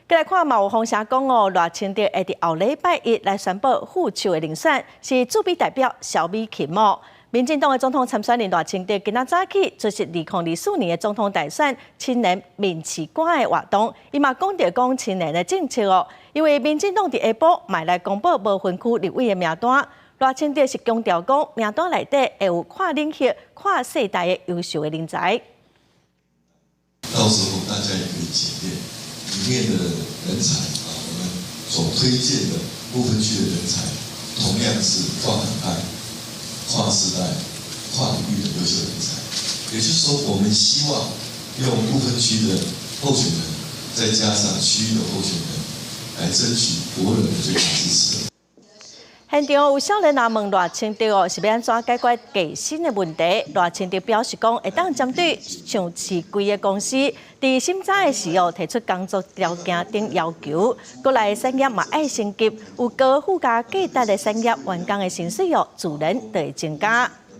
再来看嘛，有风声讲哦，赖清德会伫后礼拜一来宣布副手的人选是驻美代表萧美琴哦。民进党的总统参选人赖清德今仔早起出席2024年的总统大选青年面试官的活动，伊嘛讲青年的政策哦，因为民进党伫下晡卖来公布无分区立委的名单，赖清德是强调讲名单内底会有跨领域、跨世代的优秀的人才。到时候大家也可以检验里面的人才啊，我们所推荐的不分区的人才，同样是跨党派、跨世代、跨领域的优秀人才。也就是说，我们希望用不分区的候选人，再加上区域的候选人，来争取国人的最大支持。现场有少年人问赖清德哦，是要安怎解决计薪的问题？赖清德表示讲，会当针对上市贵的公司，伫审查的时候提出工作条件等要求，国内产业嘛爱升级，有高附加价值的产业员工的薪水哦，自然就会增加。